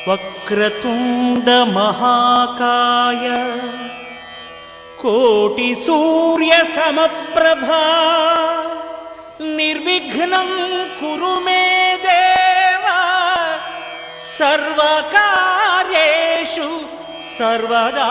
వక్రతుండ మహాకాయ కోటి సూర్య సమప్రభా నిర్విఘ్నం కురు మే దేవా సర్వకార్యేషు సర్వదా.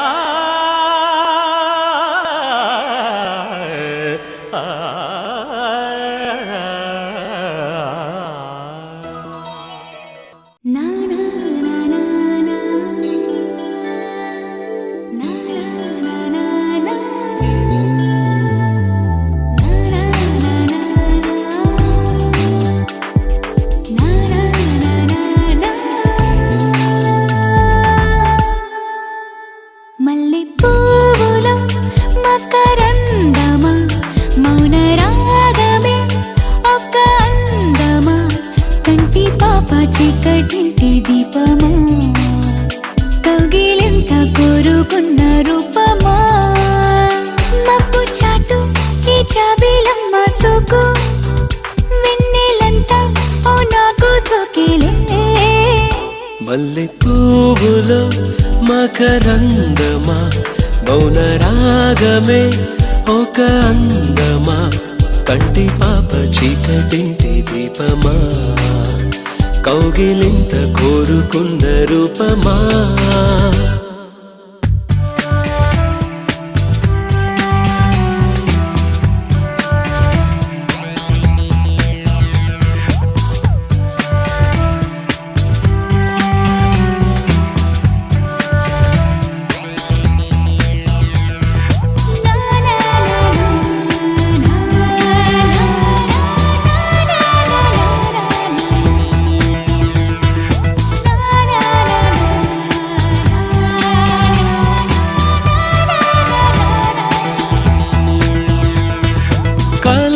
చీకటింటి దీపమా కౌగిలింత కోరుకున్న రూపమా మబ్బు చాటు ఈ జాబిలమ్మ సోకు వెన్నెలంతా ఓ నాకు సోకేలే. మల్లె పువ్వులో మకరందమా మౌన రాగమే ఒక అందమా కంటి పాప చీకటింటి దీపమా కౌగిలింత కోరుకున్న రూపమా.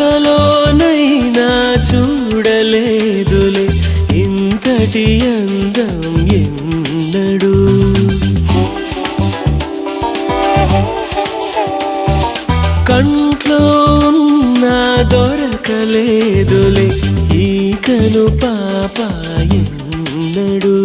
కలలోనైనా చూడలేదులే ఇంతటి అందం ఎన్నడు. కంట్లో ఉన్నా దొరకలేదులే ఈ కను పాప ఎన్నడు.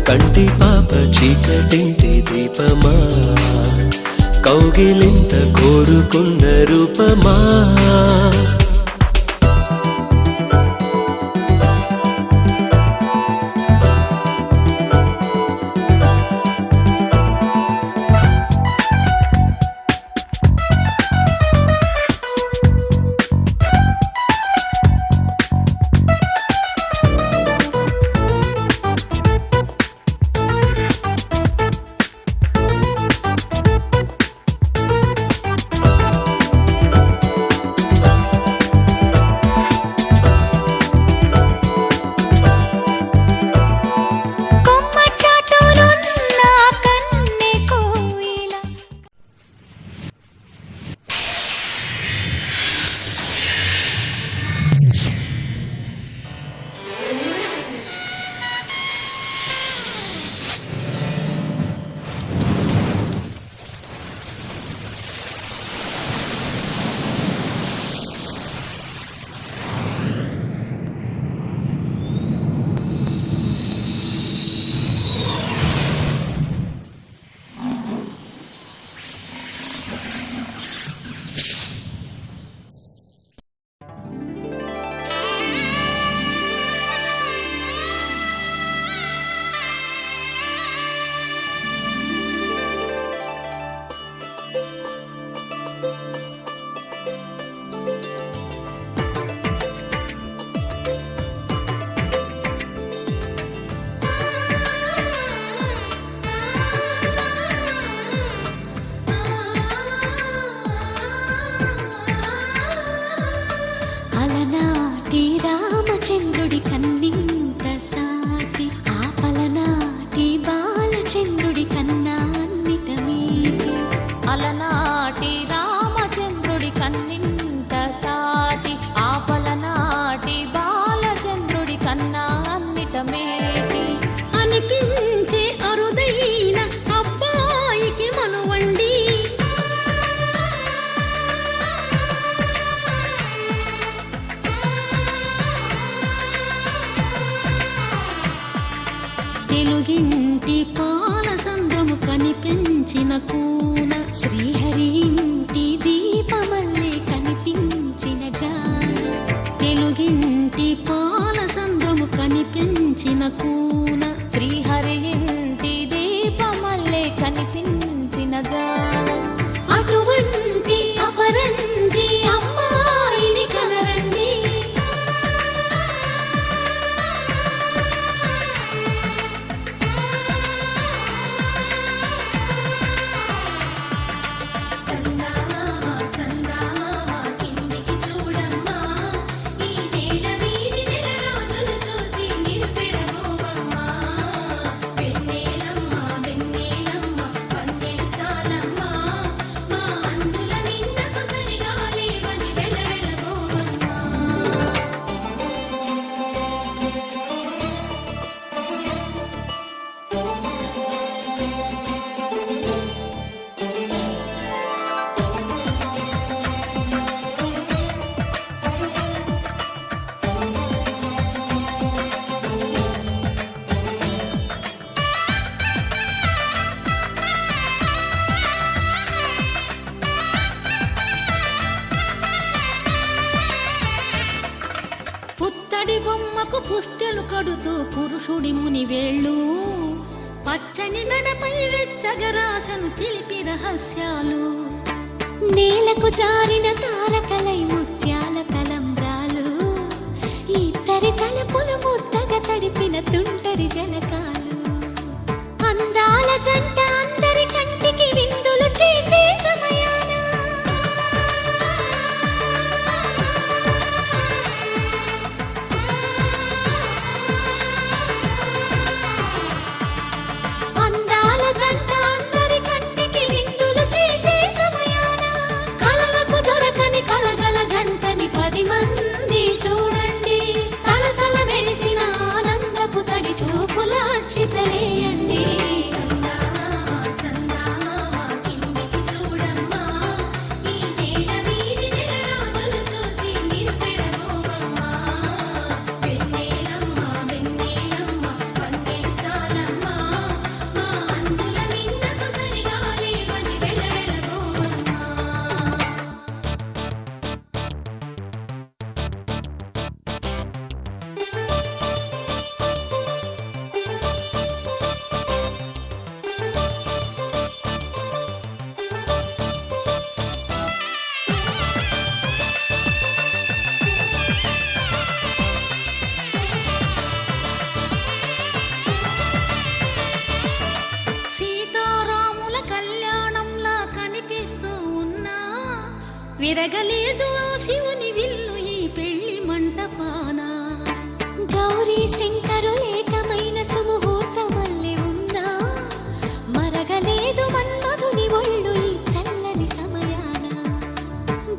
కంటి పాప చీకటింటి దీపమా కౌగిలింత కోరుకున్న రూపమా. అలనాటి రామచంద్రుడి కన్నింత సాటి ఆపలనాటి బాలచంద్రుడి కన్నా అన్నిట మీటి అలనాటి రామచంద్రుడి కన్నింత సాటి ఆపలనాటి బాలచంద్రుడి కన్నా అన్నిట మేటి అనిపించే అరుదైన అబ్బాయికి మనువండి తెలుగింటి పాలసంద్రము కనిపించిన కూన శ్రీహరి ఇంటి దీపమల్లే కనిపించిన జాడ తెలుగింటి పాలసంద్రము కనిపించిన కూన శ్రీహరి ఇంటి దీపమల్లే కనిపించిన జాడ అటువంటి అపరంజి అమ్మాయిని కనరండి చందమామ చందమామ కిందికి చూడమ్మా ఈ నేల వీడి నెల రోజులు చూసి నివ్వెరబోవమ్మా వెన్నెలమ్మ వెన్నెలమ్మ వన్నెలు చాలమ్మా మా అందుల నిన్నకు సరిగా లేవని వెలవెలబోవమ్మా పుత్తడి బొమ్మకు పుస్తెలు కడుతూ పురుషుడి ముని వేళ్ళు పచ్చని మెడపై వెచ్చగరాసను చిలిపి రహస్యాలు నేలకు జారిన తారకలై ముత్యాల తలంబ్రాలు ఇద్దరి తలపులు ముద్దగా తడిపిన తుంటరి జలకాలు అందాల జంట అందరి కంటికి విందులు చేసే సమయాన అందాల జంట అందరి కంటికి విందులు చేసే సమయాన కలలకు దొరకని కలగల జంటని 10 మంది చూడండి తలతల మెరిసిన ఆనందపు తడి చూపుల అక్షితలేయండి చందమామ చందమామ కిందికి చూడమ్మా ఈ నేల వీడి నెల రోజులు చూసి నివ్వెరబోవమ్మా వెన్నెలమ్మ వెన్నెలమ్మ వన్నెలు చాలమ్మా మా అందుల నిన్నకు సరిగా లేవని వెలవెలబోవమ్మా సీతారాముల కళ్యాణంలా కనిపిస్తూ ఉన్నా విరగలేదు ఆ శివుని విల్లు ఈ పెళ్లి మంటపాన గౌరీ శంకరులేకమైన సుముహూర్తమల్లె ఉన్నా మరగలేదు మన్మధుని ఒళ్ళు ఈ చల్లని సమయాన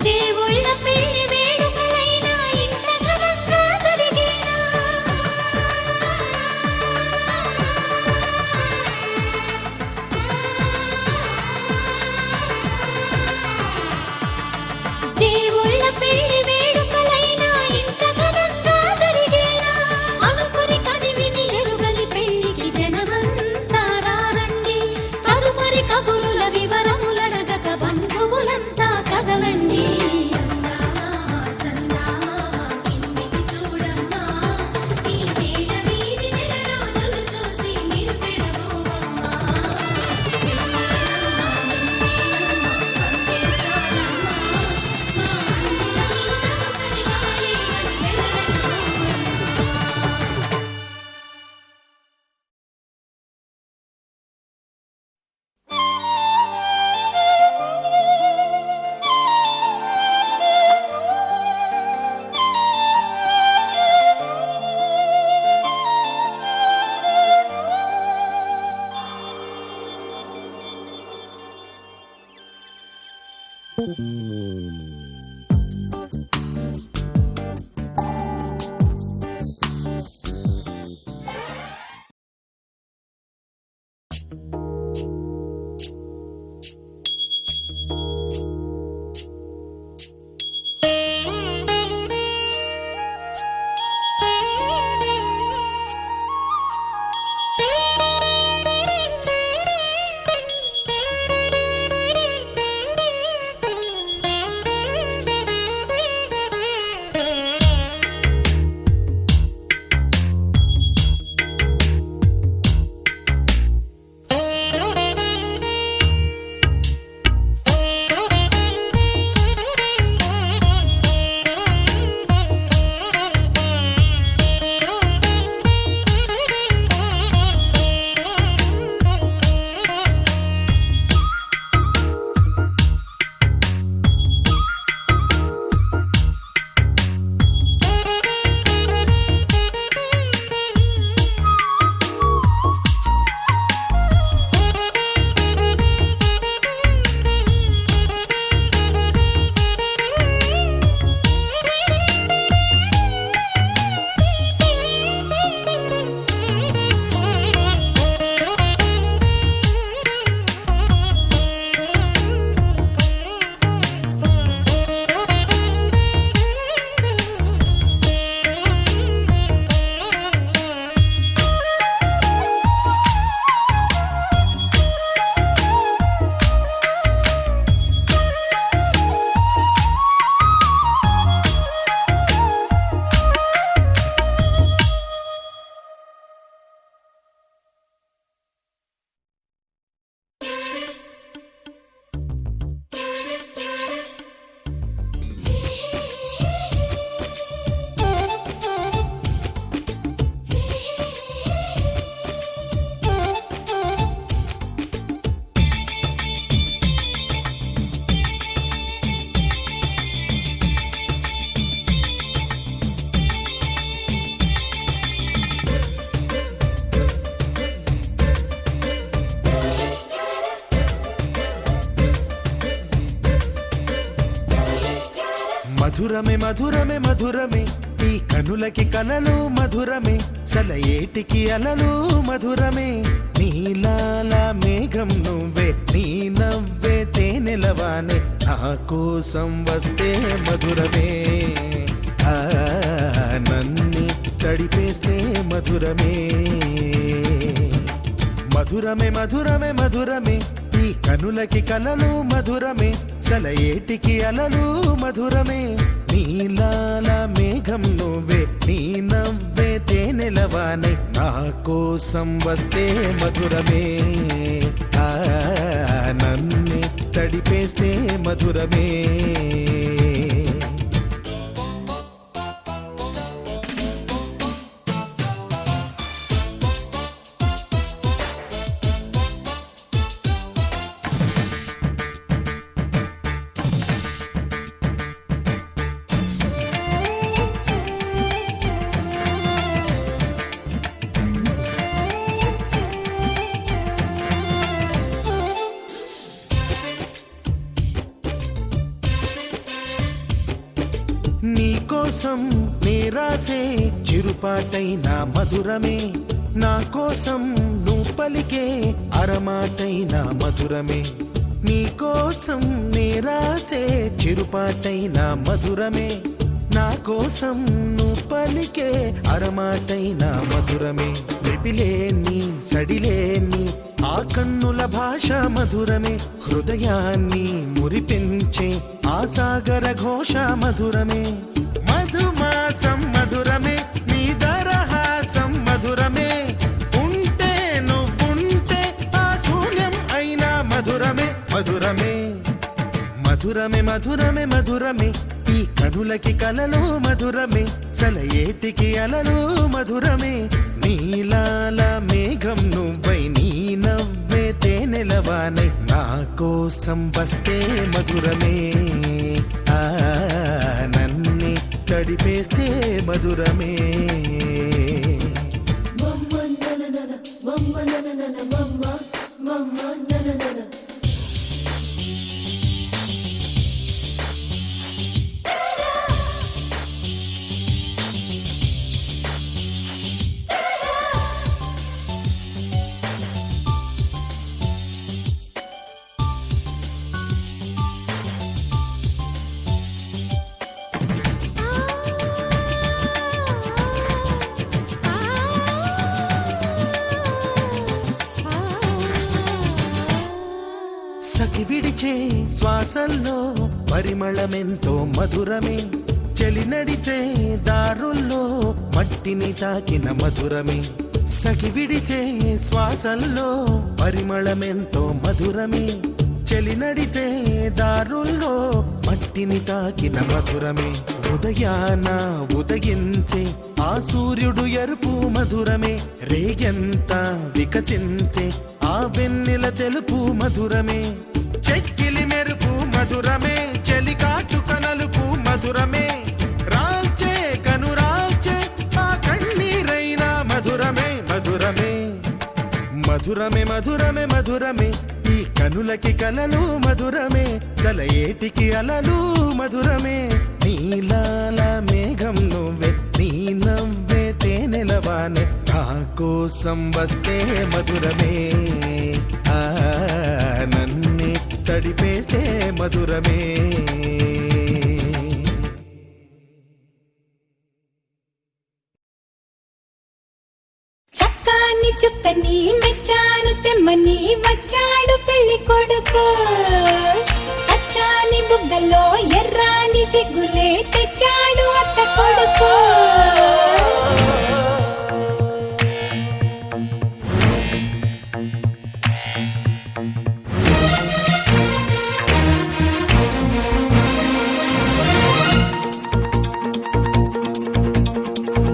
దేవుళ్ళ పెళ్లి వేడుకలైనా ఇంత ఘనంగా జరిగేనా దేవుళ్ళ పెళ్లి వేడుకలైనా ఇంత ఘనంగా జరిగేనా అనుకుని కదివిని ఎరుగని పెళ్లికి జనమంతా రారండి తదుపరి కబురుల వివరములడగక బంధువులంతా కదలండి చందమామ చందమామ కిందికి చూడమ్మా ఈ నేల వీడి నెల రోజులు చూసి నివ్వెరబోవమ్మా వెన్నెలమ్మ వెన్నెలమ్మ వన్నెలు చాలమ్మా మా అందుల నిన్నకు సరిగా లేవని వెలవెలబోవమ్మా మధురమే మధురమే మధురమే ఈ కనులకి కలలు మధురమే సలయేటికి అలలు మధురమే నీలాల మేఘం నువ్వే నీ నవ్వే తేనెలవానే నా కోసం వస్తే మధురమే నన్ని తడిపేస్తే మధురమే మధురమే మధురమే మధురమే ఈ కనులకి కలలు మధురమే సలయేటికి అలలు మధురమే నీలాల మేఘం నువ్వే నీ నవ్వే తేనెలవానై నా కోసం వస్తే మధురమే నన్ను తడిపేస్తే మధురమే నీకోసం నేరాసే చిరుపాటైన మధురమే నా కోసం నువ్వు పలికే అరమాటైన మధురమే నీకోసం నేరాసే చిరుపాటైన మధురమే నా కోసం నువ్వు పలికే అరమాటైన మధురమే వెపిలేని సడిలేని ఆ కన్నుల భాష మధురమే హృదయాన్ని మురిపించే ఆ సాగర ఘోష మధురమే మధుమాసం మధురమే నీ దరహాసం మధురమే ఉంటే నువ్వుంటే ఆ శూన్యం అయినా మధురమే మధురమే మధురమే మధురమే మధురమే ఈ కనులకి కలలు మధురమే సలయేటికి అలలు మధురమే నీలాల మేఘం నువ్వై నీ నవ్వే తేనెలవానై నా కోసం వస్తే మధురమే నన్ను తడిపేస్తే మధురమే శ్వాసల్లో పరిమళమెంతో మధురమే చెలి నడిచే దారుల్లో మట్టిని తాకిన మధురమే సఖి విడిచే శ్వాసల్లో పరిమళమెంతో మధురమే చెలి నడిచే దారుల్లో మట్టిని తాకిన మధురమే ఉదయాన ఉదయించే ఆ సూర్యుడు ఎరుపు మధురమే రేగెంత వికసించే ఆ వెన్నెల తెలుపు మధురమే చెక్కిలి మెరుపు మధురమే చెలికాటు కనలుపు మధురమే రాల్చే కనురాల్చే ఆ కన్నీరైన మధురమే మధురమే మధురమే మధురమే మధురమే ఈ కనులకి కలలు మధురమే చలయేటికి అలలు మధురమే నీలాల మేఘం నువ్వే నీ నవ్వే తేనెలవానే నా కోసం వస్తే మధురమే ఆ నన్నే తడిపేస్తే మధురమే చక్కాని చుక్కని మెచ్చాను తెమ్మని వచ్చాడు పెళ్లి కొడుకు అచ్చాని బుగ్గల్లో ఎర్రాని సిగ్గులే తెచ్చాడు అత్త కొడుకు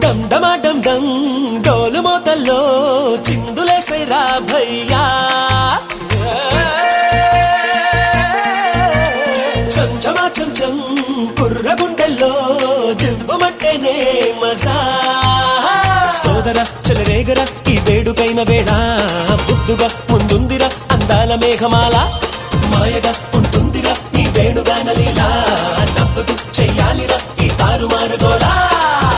డమ్ డమా డమ్ డమ్ డోలు మోతల్లో చిందులేసైరా భయ్యా చం చమా చం చం కుర్ర గుండెల్లో జివ్వమంటేనే మజా సోదర చెలరేగర ఈ వేడుకైన వేళ బుద్ధుగా ముందుందిరా అందాల మేఘమాల మాయగా ఉంటుందిరా ఈ వేణుగానలీలా నవ్వుతూ చెయ్యాలిరా ఈ తారుమారు గోలా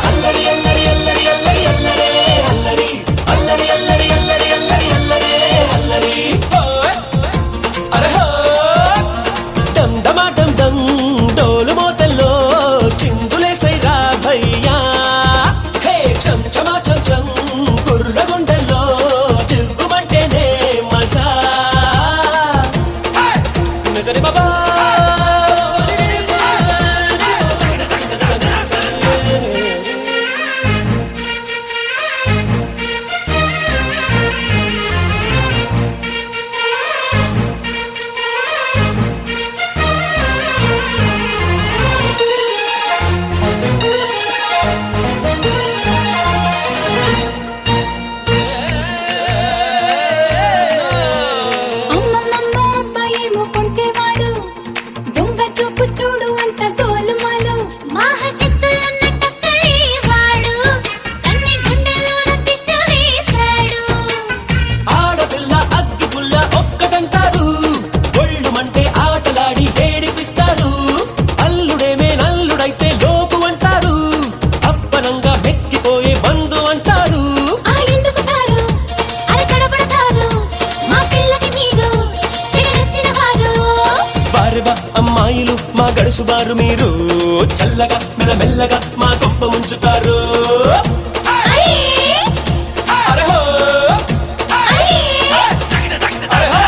అల్లరి అల్లరి అల్లరి అల్లరి అల్లరే అల్లరి అల్లరి అల్లరి అల్లరి అల్లరి అల్లరే అల్లరి అరే హో డమ్ డమా డమ్ డమ్ డోలు మోతల్లో చిందులేసైరా భయ్యా హే చం చమా చం చం కుర్ర గుండెల్లో జివ్వుమంటేనే మజా నిజరి బాబా అమ్మమ్మమ్మ అబ్బాయేమో కొంటేవాడు దొంగ చూపు చూడు అంత గోలుమాలు మాహ చిత్తులున్న టక్కరి వాడు కన్ని గుండెలోన తిష్ట వేశాడు ఆడపిల్ల అగ్గి పుల్ల ఒక్కటంటారు ఒళ్ళుమంటే ఆటలాడి ఏడిపిస్తారు అల్లుడేమే నల్లుడైతే లోకు అంటారు అప్పనంగా మెక్కిపోయే బంధు అంటారు ఆ ఎందుకు సారు అరకడపడతారు మా పిల్లకి మీరు తెగ నచ్చిన వారు వారెవ అమ్మాయిలు మా గడుసుబారు మీరు చల్లగా మెల్లమెల్లగా మా గొప్ప ముంచుతారు అరే హో అరే హో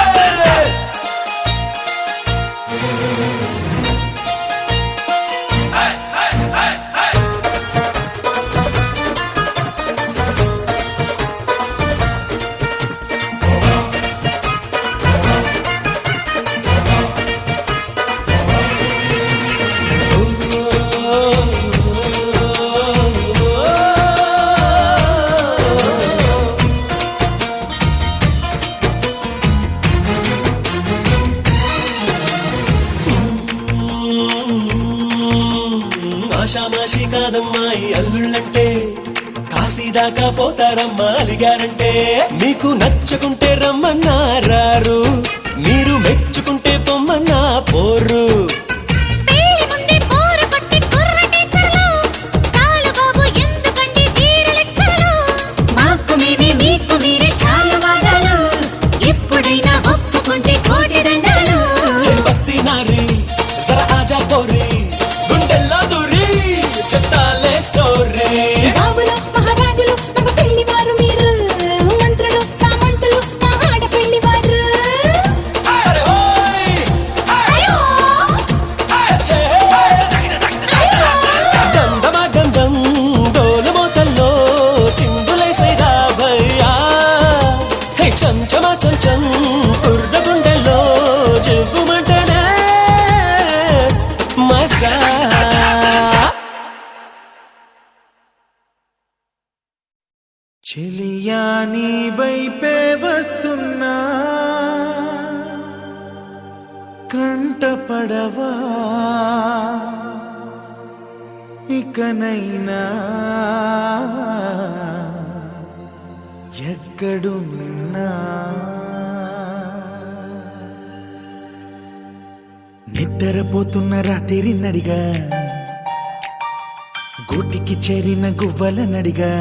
ఆషామాషి కాదమ్మాయి అల్లుళ్ళంటే కాశీదాకా పోతారమ్మా అలిగారంటే మీకు నచ్చుకుంటే రమ్మన్నారారు మీరు మెచ్చుకుంటే పొమ్మన్నా పోరు పెళ్లి ముందే పోరు పట్టి కుర్ర టీచర్లు చాలు బాబు ఎందుకండి వీర లెక్చర్లు మాకు మేమే మీకు మీరే చాలు వాదాలు ఎప్పుడైనా ఒప్పుకుంటే కోటి దండాలు బస్తీ నారి జరా ఆజా పోరి గుండెల్లో దూరి చెప్తాలే స్టోరీ బాబులు మహారాజులు మగ పెళ్లి వారు మీరు మంత్రులు సామంతులు మా ఆడ పెళ్లి వారు అరే హో చెలియా నీ వైపే వస్తున్నా కంటపడవా ఇకనైనా ఎక్కడున్నా నిద్రపోతున్న రాత్రి నడిగా గూటికి చేరిన గువ్వల నడిగా